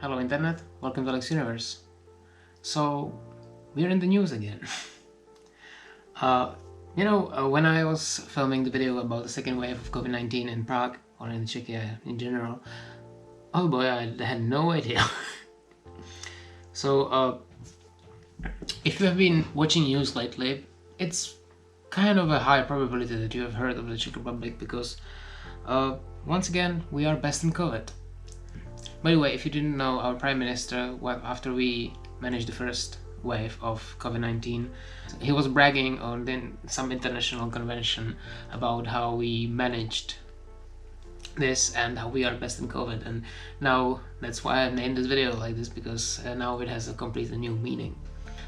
Hello Internet, welcome to Alex Universe. So, we're in the news again. When I was filming the video about the second wave of COVID-19 in Prague, or in Czechia in general, oh boy, I had no idea. So, if you have been watching news lately, it's kind of a high probability that you have heard of the Czech Republic because, once again, we are best in COVID. By the way, if you didn't know, our Prime Minister, after we managed the first wave of COVID-19, he was bragging on some international convention about how we managed this and how we are best in COVID. And now that's why I named this video like this, because now it has a completely new meaning.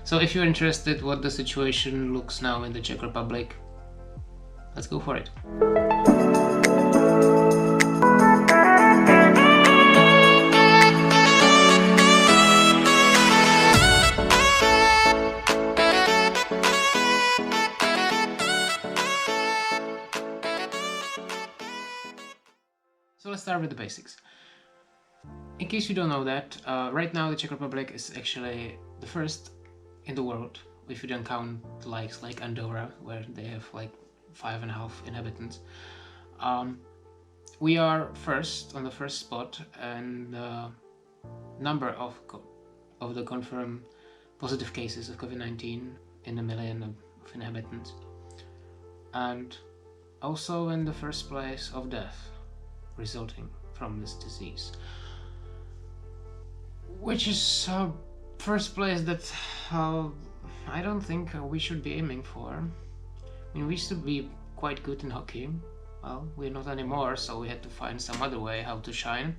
So if you're interested what the situation looks now in the Czech Republic, let's go for it. So let's start with the basics. In case you don't know that, right now the Czech Republic is actually the first in the world, if you don't count the likes like Andorra, where they have like 5.5 inhabitants. We are first on the first spot, and the number of the confirmed positive cases of COVID-19 in a million of inhabitants, and also in the first place of death resulting from this disease, which is first place that I don't think we should be aiming for. I mean, we used to be quite good in hockey. Well, we're not anymore, so we had to find some other way how to shine.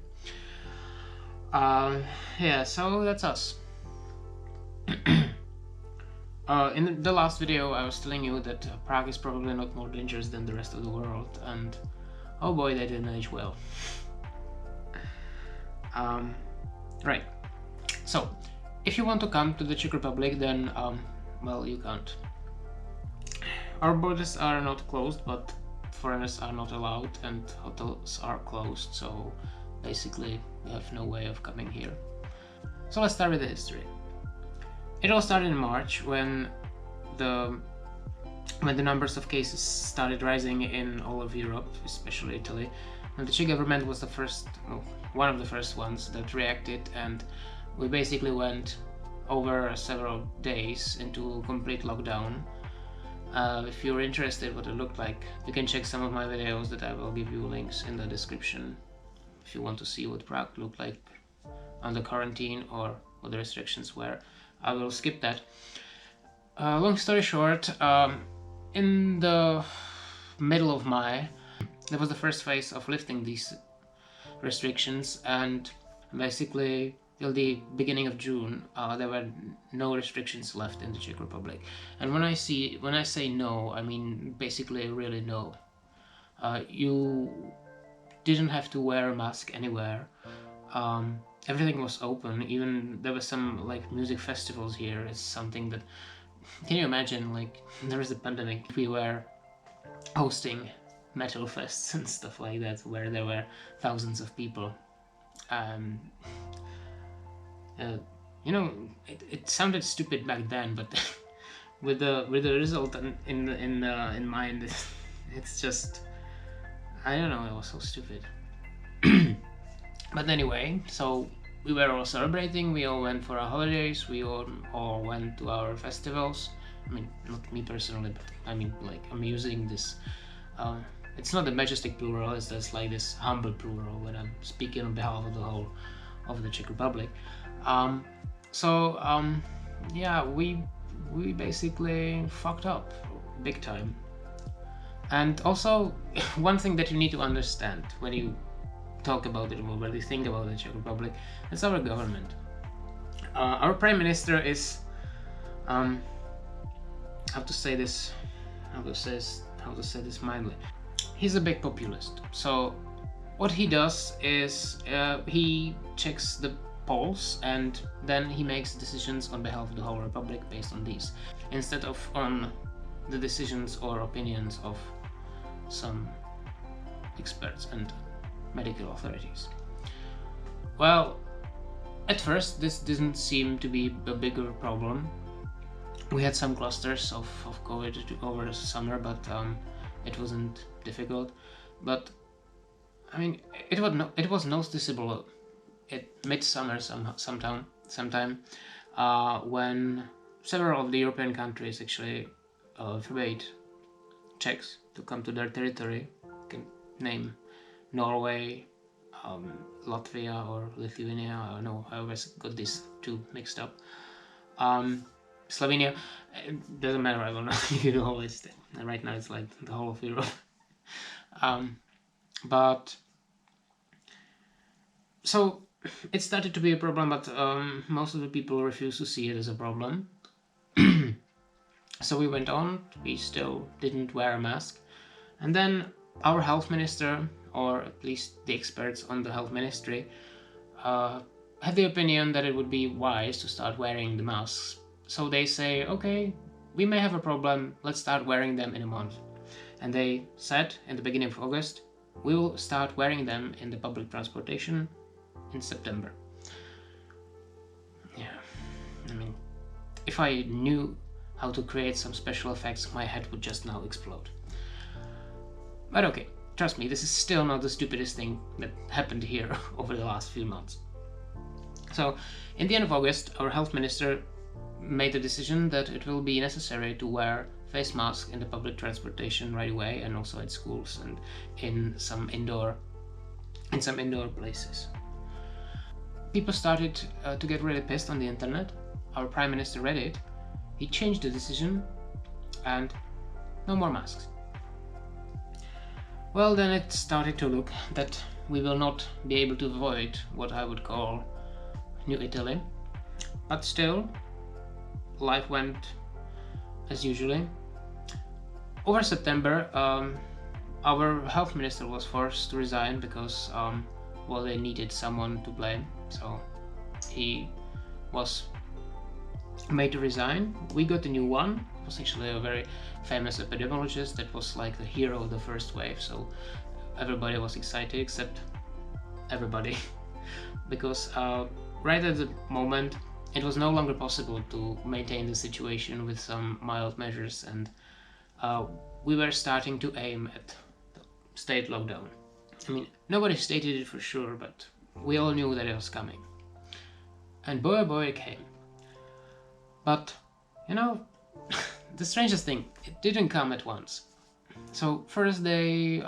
Yeah, so that's us. In the last video I was telling you that Prague is probably not more dangerous than the rest of the world, and oh boy, they didn't age well. Right. So, if you want to come to the Czech Republic, then, well, you can't. Our borders are not closed, but foreigners are not allowed, and hotels are closed, so basically you have no way of coming here. So let's start with the history. It all started in March when the numbers of cases started rising in all of Europe, especially Italy, and the Czech government was one of the first ones that reacted, and we basically went over several days into complete lockdown. If you're interested what it looked like, you can check some of my videos that I will give you links in the description if you want to see what Prague looked like under quarantine or what the restrictions were. I will skip that. Long story short, in the middle of May, there was the first phase of lifting these restrictions, and basically till the beginning of June, there were no restrictions left in the Czech Republic. And when I say no, I mean basically really no. You didn't have to wear a mask anywhere. Everything was open. Even there were some like music festivals here. It's something that, can you imagine, like there is a pandemic, we were hosting metal fests and stuff like that where there were thousands of people. It sounded stupid back then, but with the result in mind, it's just, I don't know, it was so stupid. But anyway, so we were all celebrating, we all went for our holidays, we all went to our festivals. I mean, not me personally, but I mean, like, I'm using this, it's not the majestic plural, it's just like this humble plural when I'm speaking on behalf of the whole of the Czech Republic. Yeah, we basically fucked up big time. And also, one thing that you need to understand when you talk about it or when you think about the Czech Republic, it's our government. Our Prime Minister is, how to say this mildly. He's a big populist. So what he does is he checks the polls and then he makes decisions on behalf of the whole republic based on these, instead of on the decisions or opinions of some experts and medical authorities. Well, At first, this didn't seem to be a bigger problem. We had some clusters of COVID over the summer, but it wasn't difficult. But I mean, it was noticeable at midsummer sometime when several of the European countries actually forbade Czechs to come to their territory. You can name Norway, Latvia or Lithuania. I don't know, I always got these two mixed up. Slovenia, it doesn't matter, I don't know. You know, always, right now it's like the whole of Europe. But so it started to be a problem, but most of the people refused to see it as a problem. So we went on, we still didn't wear a mask. And then our health minister, or at least the experts on the health ministry, had the opinion that it would be wise to start wearing the masks. So they say, okay, we may have a problem, let's start wearing them in a month. And they said in the beginning of August, we will start wearing them in the public transportation in September. Yeah, I mean, if I knew how to create some special effects, my head would just now explode. But okay, trust me, this is still not the stupidest thing that happened here over the last few months. So, in the end of August, our health minister made the decision that it will be necessary to wear face masks in the public transportation right away, and also at schools and in some indoor places. People started to get really pissed on the internet. Our prime minister read it. He changed the decision, and no more masks. Well, then it started to look that we will not be able to avoid what I would call New Italy. But still, life went as usually. Over September, our health minister was forced to resign because, well, they needed someone to blame. So he was made to resign. We got a new one. It was actually a very famous epidemiologist that was like the hero of the first wave. So everybody was excited except everybody because right at the moment it was no longer possible to maintain the situation with some mild measures, and we were starting to aim at the state lockdown. I mean, nobody stated it for sure, but we all knew that it was coming. And boy oh boy it came. But, you know, the strangest thing, it didn't come at once. So first they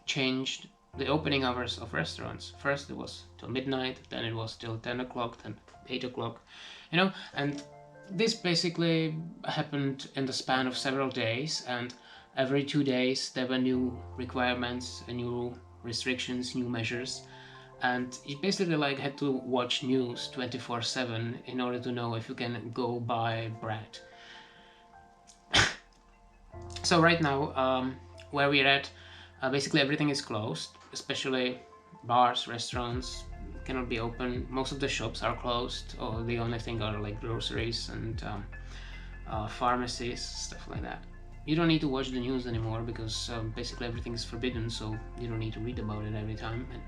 changed the opening hours of restaurants. First it was till midnight, then it was till 10 o'clock, then 8 o'clock, you know, and this basically happened in the span of several days, and every 2 days there were new requirements, new restrictions, new measures. And you basically like had to watch news 24/7 in order to know if you can go buy bread. So right now, where we're at, basically everything is closed, especially bars, restaurants cannot be open. Most of the shops are closed, or the only thing are like groceries and pharmacies, stuff like that. You don't need to watch the news anymore because basically everything is forbidden, so you don't need to read about it every time. And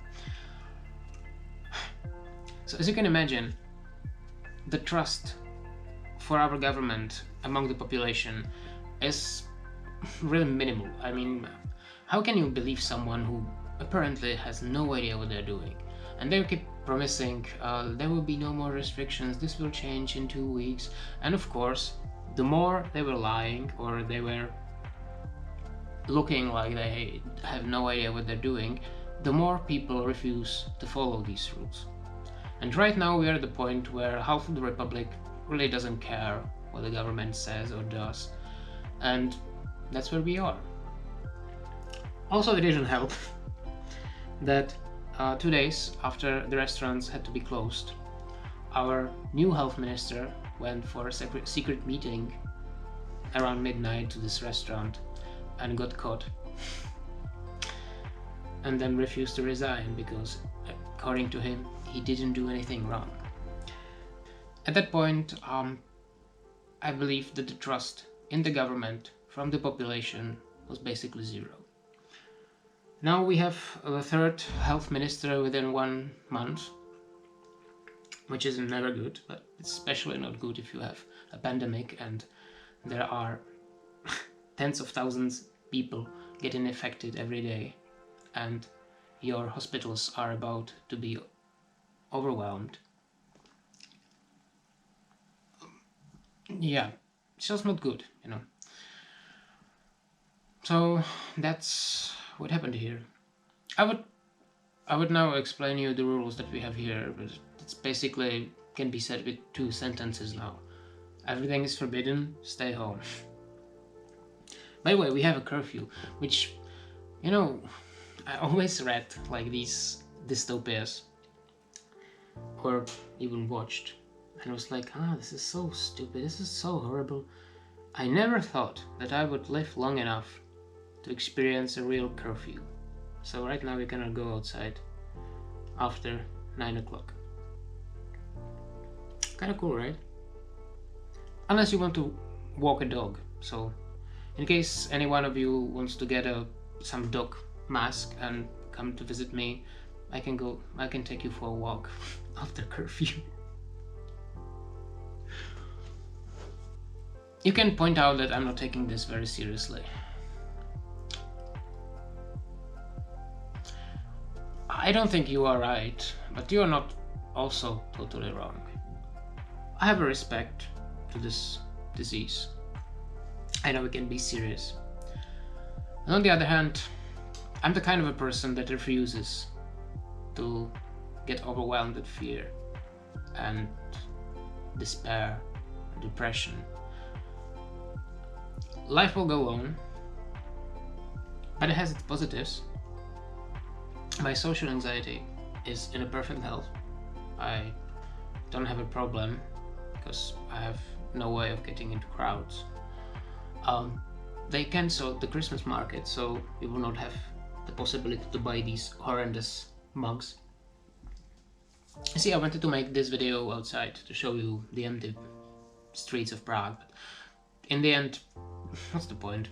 so as you can imagine, the trust for our government among the population is really minimal. I mean, how can you believe someone who apparently has no idea what they're doing? And they keep promising there will be no more restrictions, this will change in 2 weeks. And of course, the more they were lying, or they were looking like they have no idea what they're doing, the more people refuse to follow these rules. And right now we are at the point where half of the Republic really doesn't care what the government says or does, and that's where we are. Also, it didn't help that 2 days after the restaurants had to be closed, our new health minister went for a secret meeting around midnight to this restaurant and got caught, and then refused to resign because, according to him, he didn't do anything wrong. At that point, I believe that the trust in the government from the population was basically zero. Now we have the third health minister within 1 month, which is never good, but it's especially not good if you have a pandemic and there are tens of thousands of people getting infected every day and your hospitals are about to be overwhelmed. Yeah, it's just not good, you know. So that's what happened here. I would now explain you the rules that we have here, but it's basically can be said with 2 sentences now. Everything is forbidden, stay home. By the way, we have a curfew, which, you know, I always read like these dystopias or even watched and was like, this is so stupid, this is so horrible. I never thought that I would live long enough to experience a real curfew. So right now we cannot go outside after 9 o'clock. Kinda cool, right? Unless you want to walk a dog. So in case any one of you wants to get some dog mask and come to visit me, I can take you for a walk after curfew. You can point out that I'm not taking this very seriously. I don't think you are right, but you are not also totally wrong. I have a respect to this disease. I know it can be serious. And on the other hand, I'm the kind of a person that refuses to get overwhelmed with fear and despair and depression. Life will go on, but it has its positives. My social anxiety is in a perfect health. I don't have a problem because I have no way of getting into crowds. They canceled the Christmas market, so we will not have the possibility to buy these horrendous mugs. See, I wanted to make this video outside to show you the empty streets of Prague, but in the end, what's the point?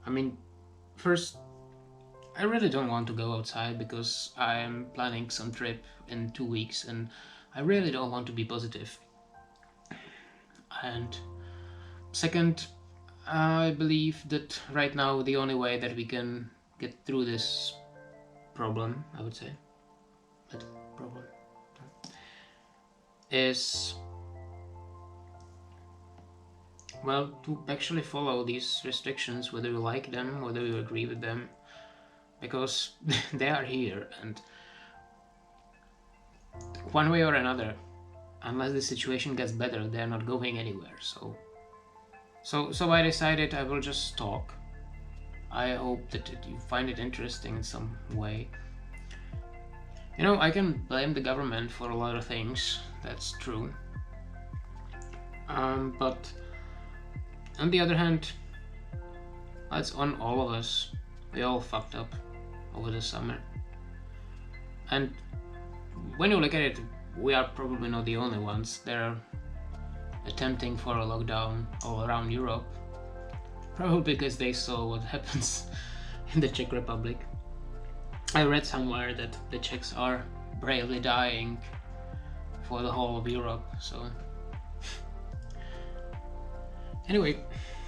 I mean, first, I really don't want to go outside because I am planning some trip in 2 weeks and I really don't want to be positive. And second, I believe that right now the only way that we can get through this problem, I would say, that problem, is, well, to actually follow these restrictions, whether you like them, whether you agree with them, because they are here, and one way or another, unless the situation gets better, they are not going anywhere. So I decided I will just talk. I hope that you find it interesting in some way. You know, I can blame the government for a lot of things, that's true. But on the other hand, it's on all of us. We all fucked up over the summer. And when you look at it, we are probably not the only ones. They're attempting for a lockdown all around Europe, probably because they saw what happens in the Czech Republic. I read somewhere that the Czechs are bravely dying for the whole of Europe, so anyway,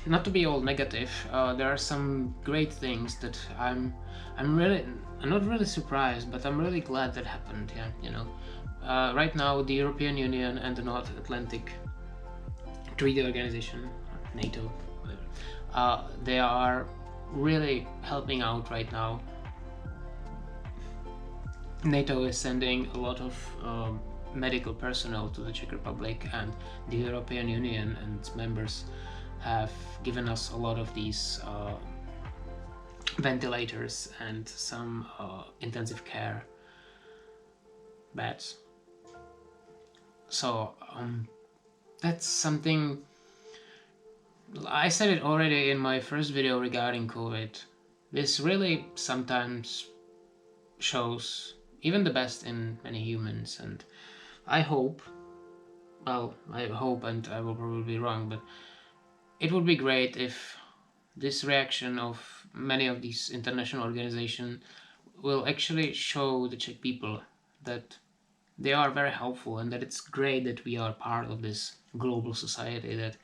not to be all negative, there are some great things that I'm not really surprised, but I'm really glad that happened. Yeah, you know, right now the European Union and the North Atlantic Treaty Organization, NATO, they are really helping out right now. NATO is sending a lot of medical personnel to the Czech Republic, and the European Union and its members have given us a lot of these ventilators and some intensive care beds. So that's something. I said it already in my first video regarding COVID. This really sometimes shows even the best in many humans, and I hope, well, I hope, and I will probably be wrong, but it would be great if this reaction of many of these international organizations will actually show the Czech people that they are very helpful, and that it's great that we are part of this global society that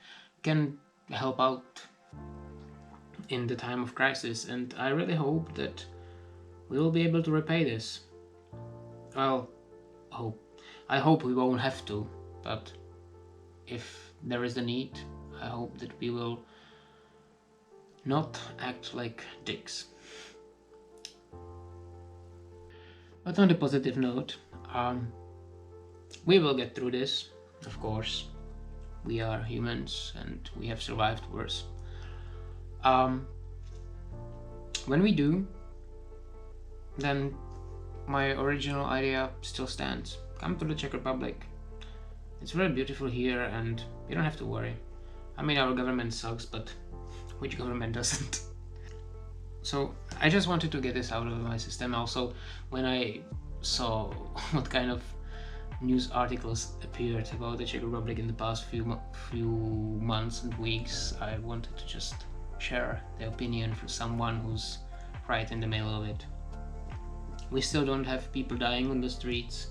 can help out in the time of crisis. And I really hope that we will be able to repay this. Well, I hope we won't have to, but if there is the need, I hope that we will not act like dicks. But on the positive note, we will get through this, of course. We are humans and we have survived worse. When we do, then my original idea still stands. Come to the Czech Republic. It's very beautiful here and you don't have to worry. I mean, our government sucks, but which government doesn't? So I just wanted to get this out of my system. Also, when I saw what kind of news articles appeared about the Czech Republic in the past few months and weeks, I wanted to just share the opinion for someone who's right in the middle of it. We still don't have people dying on the streets,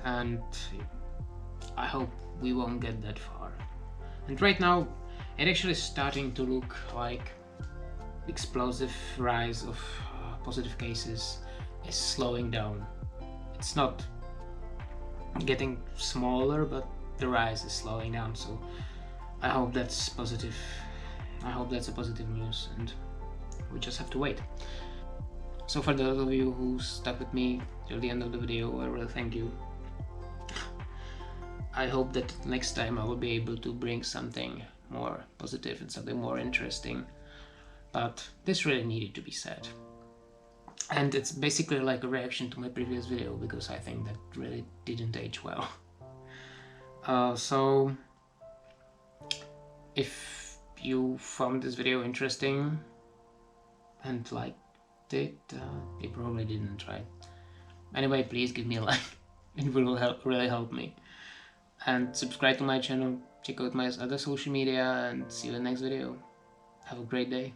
and I hope we won't get that far. And right now, it actually is starting to look like the explosive rise of positive cases is slowing down. It's not getting smaller, but the rise is slowing down, so I hope that's positive. I hope that's a positive news, and we just have to wait. So for those of you who stuck with me till the end of the video, I really thank you. I hope that next time I will be able to bring something more positive and something more interesting, but this really needed to be said. And it's basically like a reaction to my previous video, because I think that really didn't age well. So if you found this video interesting and liked it, you probably didn't, right? Anyway, please give me a like. It will really help me. And subscribe to my channel, check out my other social media, and see you in the next video. Have a great day.